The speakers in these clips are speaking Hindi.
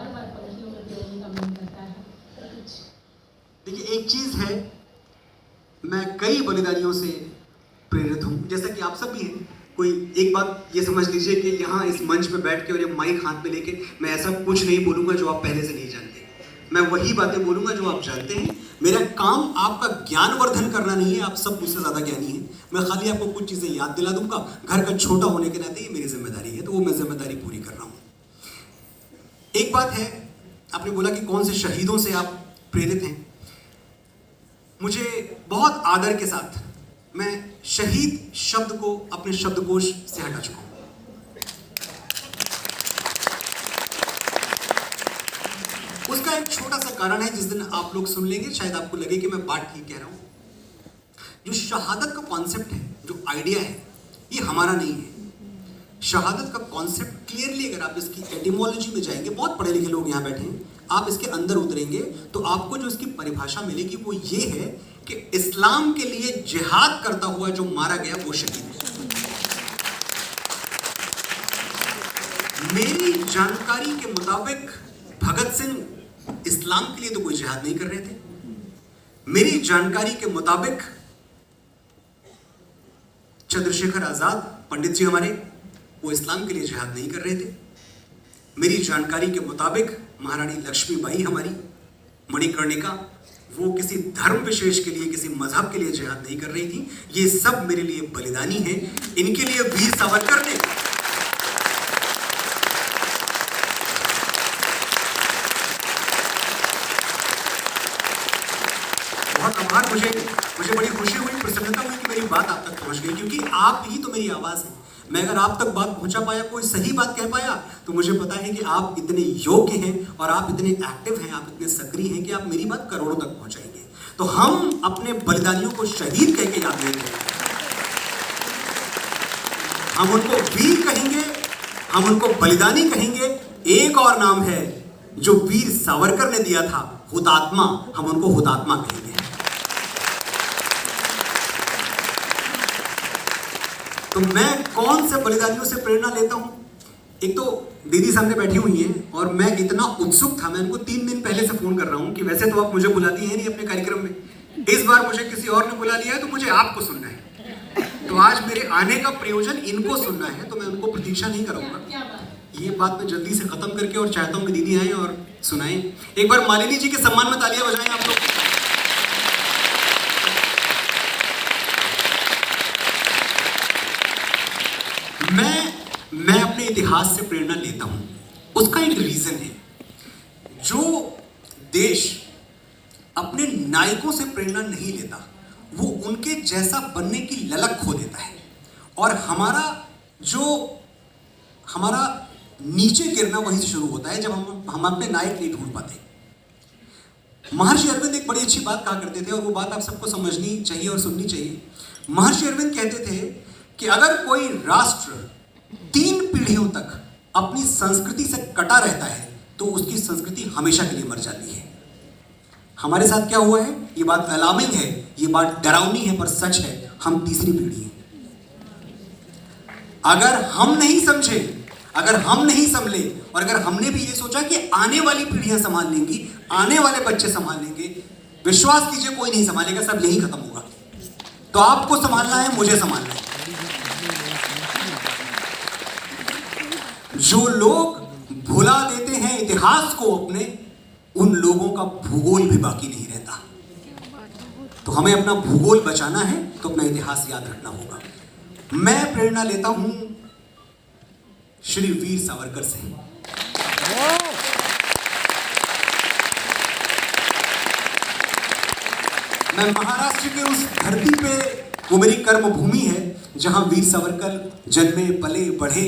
बार बार पंक्तियों में जोड़ने का मन करता है। कुछ देखिए, एक चीज है, मैं कई बलिदानियों से प्रेरित हूं, जैसा कि आप सब भी हैं। कोई एक बात ये समझ लीजिए कि यहाँ इस मंच पे बैठ के और ये माइक हाथ में लेके मैं ऐसा कुछ नहीं बोलूंगा जो आप पहले से नहीं जानते। मैं वही बातें बोलूंगा जो आप जानते हैं। मेरा काम आपका ज्ञानवर्धन करना नहीं है, आप सब मुझसे ज्यादा ज्ञानी हैं। मैं खाली आपको कुछ चीजें याद दिला दूंगा। घर का छोटा होने के नाते ये मेरी जिम्मेदारी है, तो वो मैं जिम्मेदारी पूरी कर रहा हूँ। एक बात है, आपने बोला कि कौन से शहीदों से आप प्रेरित हैं। मुझे बहुत आदर के साथ मैं शहीद शब्द को अपने शब्दकोश से हटा चुका हूं। उसका एक छोटा सा कारण है, जिस दिन आप लोग सुन लेंगे शायद आपको लगे कि मैं बात ठीक कह रहा हूं। जो शहादत का कॉन्सेप्ट है, जो आइडिया है, ये हमारा नहीं है। शहादत का कॉन्सेप्ट क्लियरली अगर आप इसकी एटिमोलॉजी में जाएंगे, बहुत पढ़े लिखे लोग यहाँ बैठे हैं, आप इसके अंदर उतरेंगे तो आपको जो इसकी परिभाषा मिलेगी वो ये है कि इस्लाम के लिए जिहाद करता हुआ जो मारा गया वो शहीद है। मेरी जानकारी के मुताबिक भगत सिंह इस्लाम के लिए तो कोई जिहाद नहीं कर रहे थे। मेरी जानकारी के मुताबिक चंद्रशेखर आजाद पंडित जी हमारे, वो इस्लाम के लिए जिहाद नहीं कर रहे थे। मेरी जानकारी के मुताबिक महारानी लक्ष्मीबाई हमारी, मणिकर्णिका, वो किसी धर्म विशेष के लिए, किसी मजहब के लिए जिहाद नहीं कर रही थी। ये सब मेरे लिए बलिदानी है। इनके लिए वीर सावरकर ने बहुत आभार, मुझे बड़ी खुशी हुई, प्रसन्नता हुई कि मेरी बात आप तक पहुंच गई, क्योंकि आप ही तो मेरी आवाज है। मैं अगर आप तक बात पहुंचा पाया, कोई सही बात कह पाया, तो मुझे पता है कि आप इतने योग्य हैं और आप इतने एक्टिव हैं, आप इतने सक्रिय हैं कि आप मेरी बात करोड़ों तक पहुंचाएंगे। तो हम अपने बलिदानियों को शहीद कह के याद लेंगे, हम उनको वीर कहेंगे, हम उनको बलिदानी कहेंगे। एक और नाम है जो वीर सावरकर ने दिया था, हुतात्मा, हम उनको हुतात्मा कहेंगे। तो मैं कौन से बलिदानियों से प्रेरणा लेता हूं? एक तो दीदी सामने बैठी हुई हैं और मैं इतना उत्सुक था, मैं उनको 3 दिन पहले से फोन कर रहा हूं कि वैसे तो आप मुझे बुलाती हैं नहीं अपने कार्यक्रम में, इस बार मुझे किसी और ने बुला लिया है तो मुझे आपको सुनना है। तो आज मेरे आने का प्रयोजन इनको सुनना है, तो मैं उनको प्रतीक्षा नहीं करूंगा। ये बात मैं जल्दी से खत्म करके और चाहता हूं कि दीदी आए और सुनाएं। एक बार मालिनी जी के सम्मान में तालियां बजाएं आप लोग। मैं अपने इतिहास से प्रेरणा लेता हूं, उसका एक रीजन है। जो देश अपने नायकों से प्रेरणा नहीं लेता, वो उनके जैसा बनने की ललक खो देता है, और हमारा नीचे गिरना वहीं से शुरू होता है जब हम अपने नायक नहीं ढूंढ पाते। महर्षि अरविंद एक बड़ी अच्छी बात कहा करते थे, और वो बात आप सबको समझनी चाहिए और सुननी चाहिए। महर्षि अरविंद कहते थे कि अगर कोई राष्ट्र 3 पीढ़ियों तक अपनी संस्कृति से कटा रहता है तो उसकी संस्कृति हमेशा के लिए मर जाती है। हमारे साथ क्या हुआ है? ये बात अलार्मिंग है, ये बात डरावनी है, पर सच है। हम तीसरी पीढ़ी हैं। अगर हम नहीं समझे, अगर हम नहीं संभले, और अगर हमने भी ये सोचा कि आने वाली पीढ़ियां संभाल लेंगी, आने वाले बच्चे संभाल लेंगे, विश्वास कीजिए कोई नहीं संभालेगा, सब यही खत्म होगा। तो आपको संभालना है, मुझे संभालना है। जो लोग भुला देते हैं इतिहास को अपने, उन लोगों का भूगोल भी बाकी नहीं रहता। तो हमें अपना भूगोल बचाना है, तो अपना इतिहास याद रखना होगा। मैं प्रेरणा लेता हूं श्री वीर सावरकर से। मैं महाराष्ट्र के उस धरती पे, वो मेरी कर्म भूमि है जहां वीर सावरकर जन्मे, पले, बढ़े,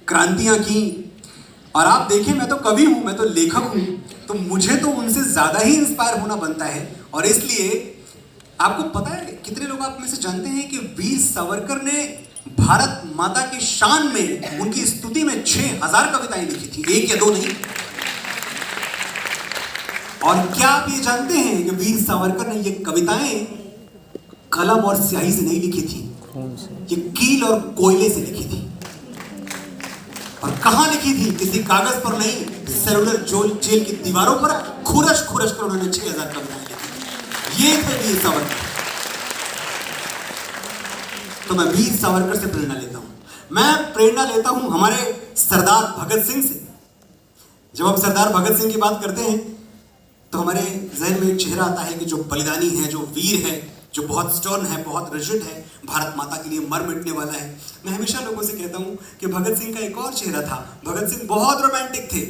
क्रांतियां की। और आप देखें, मैं तो कवि हूं, मैं तो लेखक हूं, तो मुझे तो उनसे ज्यादा ही इंस्पायर होना बनता है। और इसलिए आपको पता है, कितने लोग आप में से जानते हैं कि वीर सावरकर ने भारत माता की शान में, उनकी स्तुति में 6000 कविताएं लिखी थी, 1 या 2 नहीं। और क्या आप ये जानते हैं कि वीर सावरकर ने ये कविताएं कलम और स्याही से नहीं लिखी थी, ये कील और कोयले से लिखी थी। और कहां लिखी थी? किसी कागज पर नहीं, सेलुलर जेल की दीवारों पर खुरश खुरश कर उन्होंने 6000 कविताएं लिखी। ये थे वीर सावरकर। तो मैं वीर सावरकर से प्रेरणा लेता हूं। मैं प्रेरणा लेता हूं हमारे सरदार भगत सिंह से। जब हम सरदार भगत सिंह की बात करते हैं तो हमारे जहन में एक चेहरा आता है कि जो बलिदानी है, जो वीर है, जो बहुत स्टर्न है, बहुत रिजिड है, भारत माता के लिए मर मिटने वाला है। मैं हमेशा लोगों से कहता हूं कि भगत सिंह का एक और चेहरा था। भगत सिंह बहुत रोमांटिक थे।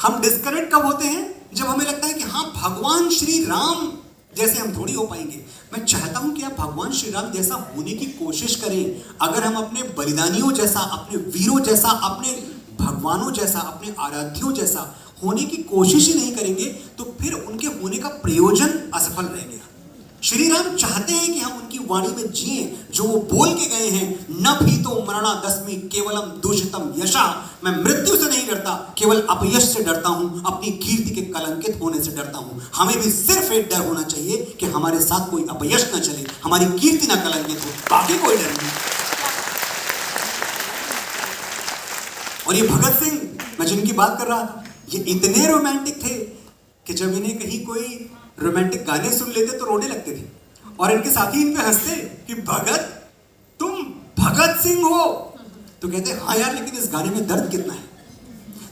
हम डिस्कनेक्ट कब होते हैं? जब हमें लगता है कि हाँ, भगवान श्री राम जैसे हम थोड़ी हो पाएंगे। मैं चाहता हूं कि आप भगवान श्री राम जैसा होने की कोशिश करें। अगर हम अपने बलिदानियों जैसा, अपने वीरों जैसा, अपने भगवानों जैसा, अपने आराध्यों जैसा होने की कोशिश ही नहीं करेंगे तो फिर उनके होने का प्रयोजन असफल रहेगा। श्री राम चाहते हैं कि हम उनकी वाणी में जिए जो वो बोल के गए हैं, न भीतो मरणादस्मि केवलम दूषितम यशा। मैं मृत्यु से नहीं डरता, केवल अपयश से डरता हूं, अपनी कीर्ति के कलंकित होने से डरता हूं। हमें भी सिर्फ एक डर होना चाहिए कि हमारे साथ कोई अपयश न चले, हमारी कीर्ति ना कलंकित हो, बाकी कोई डर नहीं। और ये भगत सिंह, मैं जिनकी बात कर रहा था, ये इतने रोमांटिक थे कि जब इन्हें कहीं कोई रोमांटिक गाने सुन लेते तो रोने लगते थे और इनके साथी इन पे हंसते कि भगत, तुम भगत सिंह हो। तो कहते हाँ यार, लेकिन इस गाने में दर्द कितना है।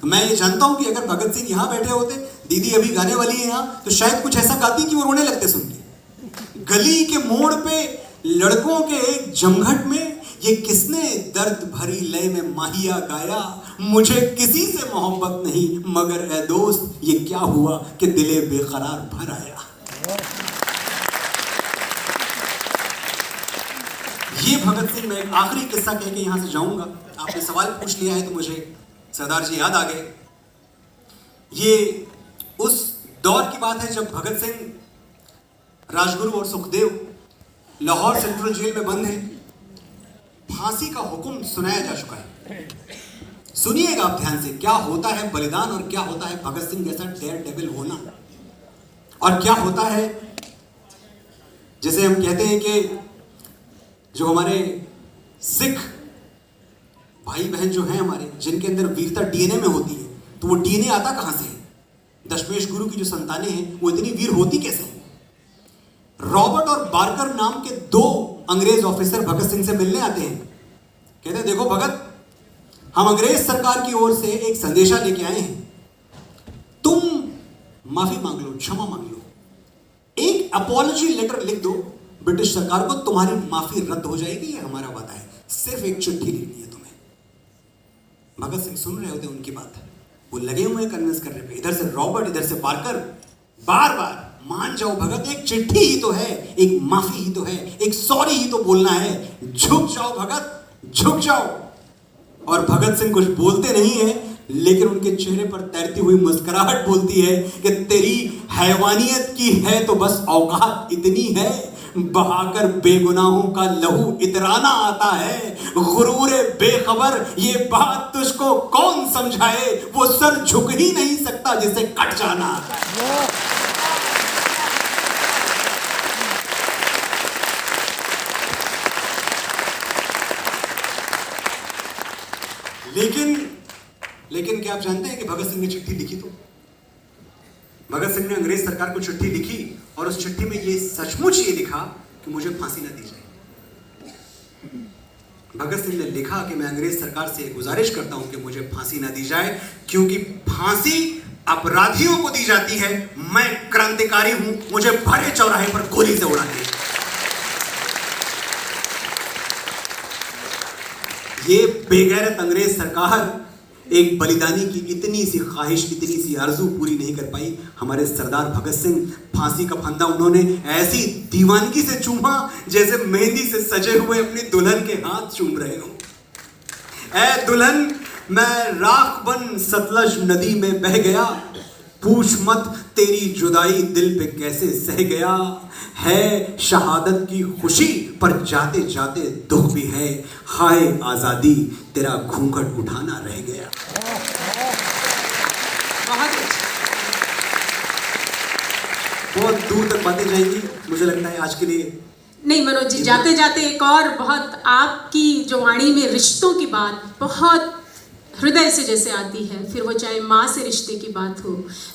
तो मैं ये जानता हूं कि अगर भगत सिंह यहां बैठे होते, दीदी अभी गाने वाली है यहां, तो शायद कुछ ऐसा गाती कि वो रोने लगते सुन के। गली के मोड़ पे लड़कों के एक जमघट में ये किसने दर्द भरी लय में माहिया गाया, मुझे किसी से मोहब्बत नहीं मगर ए दोस्त ये क्या हुआ कि दिले बेकरार भर आया। ये भगत सिंह। मैं एक आखिरी किस्सा कह के यहां से जाऊंगा। आपने सवाल पूछ लिया है तो मुझे सरदार जी याद आ गए। ये उस दौर की बात है जब भगत सिंह, राजगुरु और सुखदेव लाहौर सेंट्रल जेल में बंद हैं। फांसी का हुक्म सुनाया जा चुका है। सुनिएगा आप ध्यान से, क्या होता है बलिदान और क्या होता है भगत सिंह जैसा डेयर डेविल होना, और क्या होता है जैसे हम कहते हैं कि जो हमारे सिख भाई बहन जो हैं हमारे, जिनके अंदर वीरता डीएनए में होती है, तो वो डीएनए आता कहां से है? दशमेश गुरु की जो संतानें हैं वो इतनी वीर होती कैसे हैं? रॉबर्ट और बार्कर नाम के 2 अंग्रेज ऑफिसर भगत सिंह से मिलने आते हैं। कहते हैं देखो भगत, हम अंग्रेज सरकार की ओर से एक संदेशा लेके आए हैं, तुम माफी मांग लो, क्षमा मांग लो, एक अपॉलजी लेटर लिख दो ब्रिटिश सरकार को, तुम्हारी माफी रद्द हो जाएगी, ये हमारा वादा है। सिर्फ एक चिट्ठी लिखनी है तुम्हें। भगत सिंह सुन रहे होते उनकी बात, वो लगे हुए कन्विंस करने पे, इधर से रॉबर्ट इधर से बार्कर बार बार मान जाओ भगत, एक चिट्ठी ही तो है, एक माफी ही तो है, एक सॉरी ही तो बोलना है, झुक जाओ भगत, झुक जाओ। और भगत सिंह कुछ बोलते नहीं है, लेकिन उनके चेहरे पर तैरती हुई मुस्कुराहट बोलती है कि तेरी हैवानियत की है तो बस औकात इतनी है, बहाकर बेगुनाहों का लहू इतराना आता है, गुरूरे बेखबर ये बात तुझको कौन समझाए, वो सर झुक ही नहीं सकता जिसे कट जाना आता है। लेकिन क्या आप जानते हैं कि भगत सिंह ने चिट्ठी लिखी? तो भगत सिंह ने अंग्रेज सरकार को चिट्ठी लिखी और उस चिट्ठी में ये सचमुच ये लिखा कि मुझे फांसी ना दी जाए। भगत सिंह ने लिखा कि मैं अंग्रेज सरकार से गुजारिश करता हूं कि मुझे फांसी ना दी जाए, क्योंकि फांसी अपराधियों को दी जाती है, मैं क्रांतिकारी हूं, मुझे भरे चौराहे पर गोली से उड़ा दे। ये बेगैरत अंग्रेज सरकार एक बलिदानी की इतनी सी ख्वाहिश, इतनी सी आरजू पूरी नहीं कर पाई। हमारे सरदार भगत सिंह फांसी का फंदा उन्होंने ऐसी दीवानगी से चूमा जैसे मेहंदी से सजे हुए अपनी दुल्हन के हाथ चूम रहे हो। ऐ दुल्हन, मैं राख बन सतलज नदी में बह गया, पूछ मत तेरी जुदाई दिल पे कैसे सह गया, है शहादत की खुशी पर जाते जाते दुख भी है, हाय आजादी तेरा घूंघट उठाना रह गया। बहुत दूर तक बातें जाएंगी, मुझे लगता है आज के लिए नहीं। मनोज जी, जाते जाते एक और बहुत आपकी जो वाणी में रिश्तों की बात बहुत हृदय से जैसे आती है, फिर वो चाहे माँ से रिश्ते की बात हो,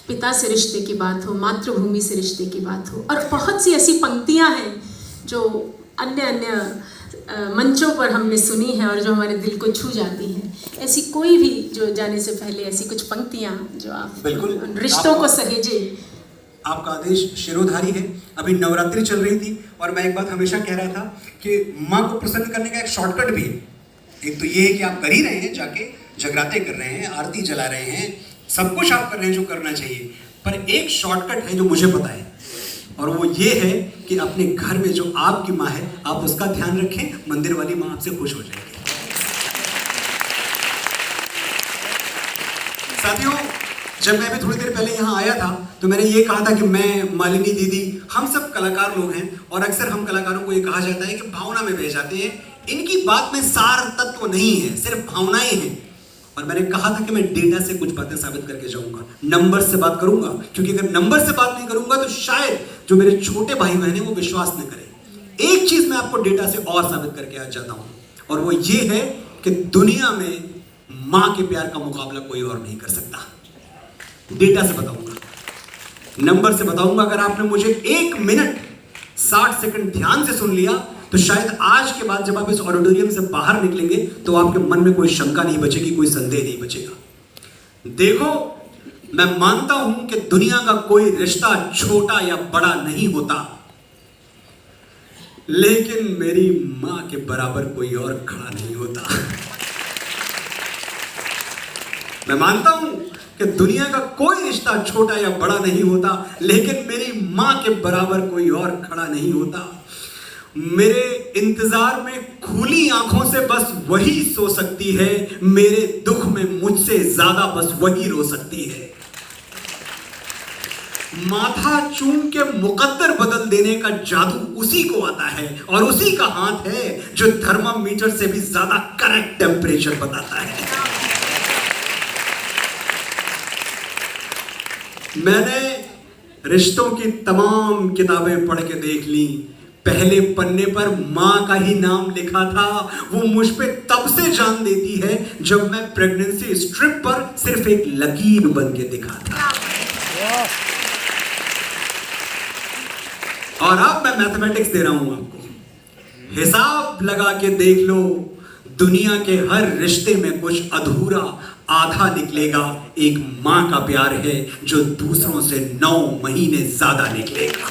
पिता से रिश्ते की बात हो, मातृभूमि से रिश्ते की बात हो, और बहुत सी ऐसी पंक्तियाँ हैं जो अन्य अन्य मंचों पर हमने सुनी हैं और जो हमारे दिल को छू जाती हैं। ऐसी कोई भी जो जाने से पहले ऐसी कुछ पंक्तियाँ जो आप बिल्कुल उन रिश्तों को सहेजे। आपका आदेश शिरोधारी है। अभी नवरात्रि चल रही थी और मैं एक बात हमेशा कह रहा था कि माँ को प्रसन्न करने का एक शॉर्टकट भी है। एक तो ये है कि आप कर ही रहे हैं, जाके जगराते कर रहे हैं, आरती जला रहे हैं, सब कुछ आप कर रहे हैं जो करना चाहिए, पर एक शॉर्टकट है जो मुझे पता है, और वो ये है कि अपने घर में जो आपकी माँ है आप उसका ध्यान रखें, मंदिर वाली माँ आपसे खुश हो जाएगी। साथियों, जब मैं भी थोड़ी देर पहले यहाँ आया था तो मैंने ये कहा था कि मैं, मालिनी दीदी, हम सब कलाकार लोग हैं और अक्सर हम कलाकारों को ये कहा जाता है कि भावना में बह जाते हैं। इनकी बात में सार तत्व नहीं है, सिर्फ भावनाएं हैं। और मैंने कहा था कि मैं डेटा से कुछ बातें साबित करके जाऊंगा, नंबर से बात करूंगा, क्योंकि अगर नंबर से बात नहीं करूंगा तो शायद जो मेरे छोटे भाई बहन हैं वो विश्वास न करें। एक चीज मैं आपको डेटा से और साबित करके आ जाता हूं, और वो ये है कि दुनिया में मां के प्यार का मुकाबला कोई और नहीं कर सकता। डेटा से बताऊंगा, नंबर से बताऊंगा। अगर आपने मुझे 1 मिनट 60 सेकंड ध्यान से सुन लिया तो शायद आज के बाद जब आप इस ऑडिटोरियम से बाहर निकलेंगे तो आपके मन में कोई शंका नहीं बचेगी, कोई संदेह नहीं बचेगा। देखो, मैं मानता हूं कि दुनिया का कोई रिश्ता छोटा या बड़ा नहीं होता, लेकिन मेरी मां के बराबर कोई और खड़ा नहीं होता। मैं मानता हूं कि दुनिया का कोई रिश्ता छोटा या बड़ा नहीं होता, लेकिन मेरी मां के बराबर कोई और खड़ा नहीं होता। मेरे इंतजार में खुली आंखों से बस वही सो सकती है, मेरे दुख में मुझसे ज्यादा बस वही रो सकती है। माथा चूम के मुकद्दर बदल देने का जादू उसी को आता है, और उसी का हाथ है जो थर्मामीटर से भी ज्यादा करेक्ट टेम्परेचर बताता है। मैंने रिश्तों की तमाम किताबें पढ़ के देख ली, पहले पन्ने पर मां का ही नाम लिखा था। वो मुझ पे तब से जान देती है जब मैं प्रेगनेंसी स्ट्रिप पर सिर्फ एक लकीर बन के दिखा था। और अब मैं मैथमेटिक्स दे रहा हूं आपको, हिसाब लगा के देख लो, दुनिया के हर रिश्ते में कुछ अधूरा आधा निकलेगा। एक मां का प्यार है जो दूसरों से 9 महीने ज्यादा निकलेगा।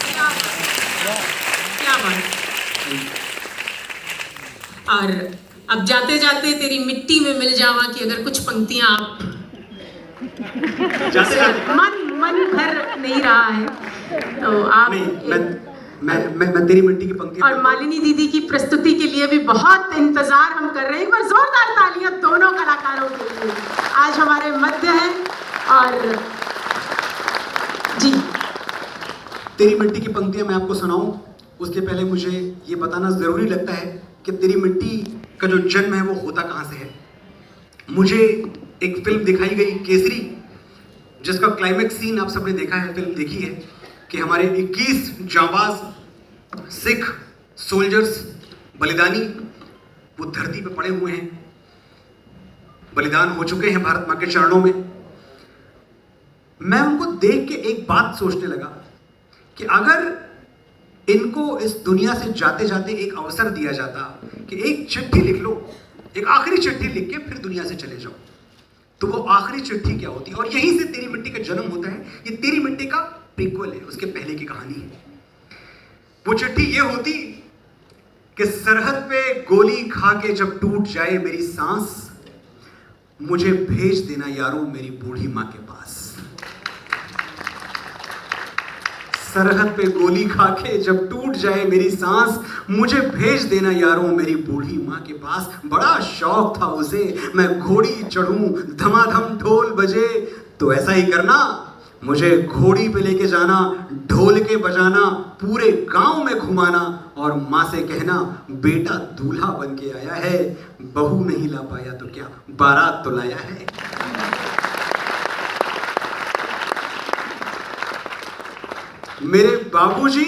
और अब जाते जाते तेरी मिट्टी में मिल जावा कि अगर कुछ पंक्तियां आप मन भर नहीं रहा है तो आप नहीं, मैं तेरी मिट्टी की पंक्ति। और मालिनी दीदी की प्रस्तुति के लिए भी बहुत इंतजार हम कर रहे हैं। एक बार जोरदार तालियां दोनों कलाकारों के लिए, आज हमारे मध्य है। और जी, तेरी मिट्टी की पंक्तियां मैं आपको सुनाऊं उसके पहले मुझे ये बताना जरूरी लगता है कि तेरी मिट्टी का जो जन्म है वो होता कहां से है। मुझे एक फिल्म दिखाई गई केसरी, जिसका क्लाइमेक्स सीन आप सबने देखा है, फिल्म देखी है, कि हमारे 21 जांबाज सिख सोल्जर्स बलिदानी वो धरती पे पड़े हुए हैं, बलिदान हो चुके हैं भारत मां के चरणों में। मैं उनको देख के एक बात सोचने लगा कि अगर इनको इस दुनिया से जाते जाते एक अवसर दिया जाता कि एक चिट्ठी लिख लो, एक आखिरी चिट्ठी लिख के फिर दुनिया से चले जाओ, तो वो आखिरी चिट्ठी क्या होती। और यहीं से तेरी मिट्टी का जन्म होता है। ये तेरी मिट्टी का प्रीक्वल है, उसके पहले की कहानी है। वो चिट्ठी ये होती कि सरहद पे गोली खा के जब टूट जाए मेरी सांस, मुझे भेज देना यारों मेरी बूढ़ी मां के पास। सरहद पे गोली खा के जब टूट जाए मेरी सांस, मुझे भेज देना यारों मेरी बूढ़ी मां के पास। बड़ा शौक था उसे मैं घोड़ी चढ़ूं, धमाधम ढोल बजे, तो ऐसा ही करना, मुझे घोड़ी पे लेके जाना, ढोल के बजाना, पूरे गांव में घुमाना, और मां से कहना बेटा दूल्हा बन के आया है, बहू नहीं ला पाया तो क्या बारात तो लाया है। मेरे बाबूजी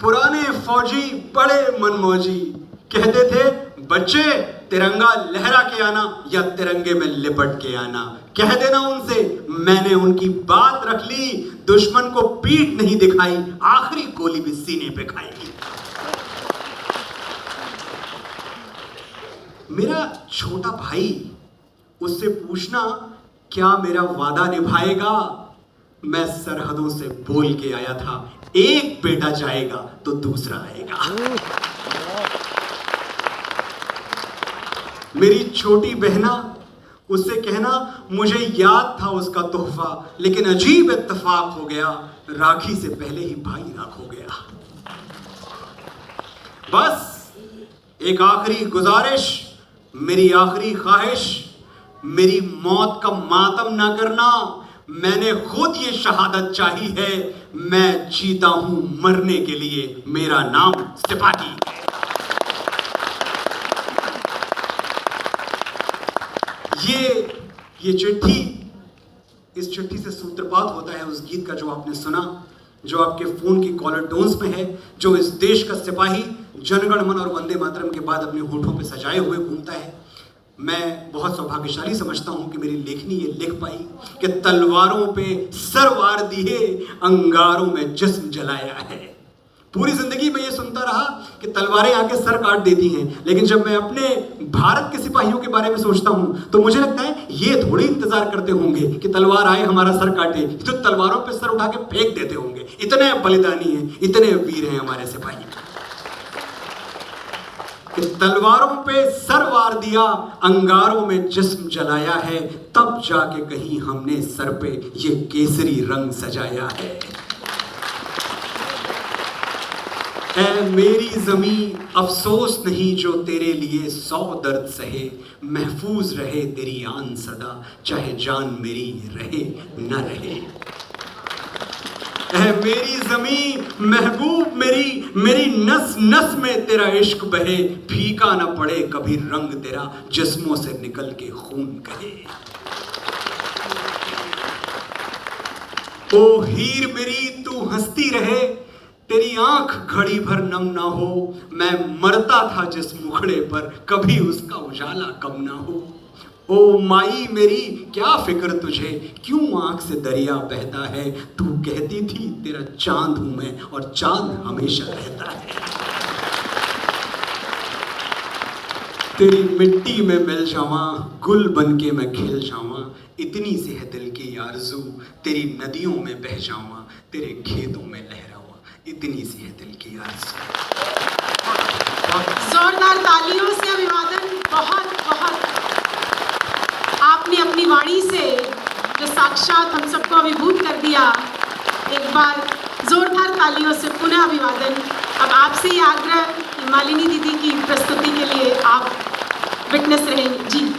पुराने फौजी बड़े मनमौजी, कहते थे बच्चे तिरंगा लहरा के आना या तिरंगे में लिपट के आना। कह देना उनसे मैंने उनकी बात रख ली, दुश्मन को पीठ नहीं दिखाई, आखिरी गोली भी सीने पे खाएगी। मेरा छोटा भाई, उससे पूछना क्या मेरा वादा निभाएगा। मैं सरहदों से बोल के आया था, एक बेटा जाएगा तो दूसरा आएगा। मेरी छोटी बहना, उससे कहना मुझे याद था उसका तोहफा, लेकिन अजीब इत्तेफाक हो गया, राखी से पहले ही भाई राख हो गया। बस एक आखिरी गुजारिश, मेरी आखिरी ख्वाहिश, मेरी मौत का मातम ना करना। मैंने खुद ये शहादत चाही है, मैं जीता हूं मरने के लिए, मेरा नाम सिपाही है। ये चिट्ठी, इस चिट्ठी से सूत्रपात होता है उस गीत का जो आपने सुना, जो आपके फोन की कॉलर टोन्स में है, जो इस देश का सिपाही जनगण मन और वंदे मातरम के बाद अपने होठों पे सजाए हुए घूमता है। मैं बहुत सौभाग्यशाली समझता हूं कि मेरी लेखनी ये लिख पाई कि तलवारों पे सर वार दिए, अंगारों में जिस्म जलाया है। पूरी जिंदगी में ये सुनता रहा कि तलवारें आके सर काट देती हैं, लेकिन जब मैं अपने भारत के सिपाहियों के बारे में सोचता हूं तो मुझे लगता है ये थोड़ी इंतजार करते होंगे कि तलवार आए हमारा सर काटे, तो तलवारों पे सर उठा के फेंक देते होंगे। इतने बलिदानी हैं, इतने वीर हैं हमारे सिपाही कि तलवारों पे सर वार दिया, अंगारों में जिस्म जलाया है, तब जाके कहीं हमने सर पे ये केसरी रंग सजाया है। ऐ मेरी ज़मीं अफसोस नहीं जो तेरे लिए 100 दर्द सहे, महफूज रहे तेरी आन सदा, चाहे जान मेरी रहे न रहे। ऐ मेरी ज़मीं महबूब मेरी नस नस में तेरा इश्क बहे, फीका न पड़े कभी रंग तेरा, जिस्मों से निकल के खून कहे। ओ हीर मेरी तू हंसती रहे, तेरी आंख घड़ी भर नम ना हो, मैं मरता था जिस मुखड़े पर, कभी उसका उजाला कम ना हो। ओ माई मेरी क्या फिक्र तुझे, क्यों आंख से दरिया बहता है, तू कहती थी तेरा चांद हूं मैं और चांद हमेशा रहता है। तेरी मिट्टी में मिल जावां, गुल बन के मैं खिल जावां, इतनी सी है दिल की आरज़ू, तेरी नदियों में बह जावां, तेरे खेतों में लहरावां, इतनी सी है दिल की आरज़ू। जोरदार तालियों से अभिवादन। बहुत बहुत आपने अपनी वाणी से जो साक्षात हम सबको अभिभूत कर दिया, एक बार जोरदार तालियों से पुनः अभिवादन। अब आपसे ये आग्रह कि मालिनी दीदी की प्रस्तुति के लिए आप विटनेस रहेंगे जी।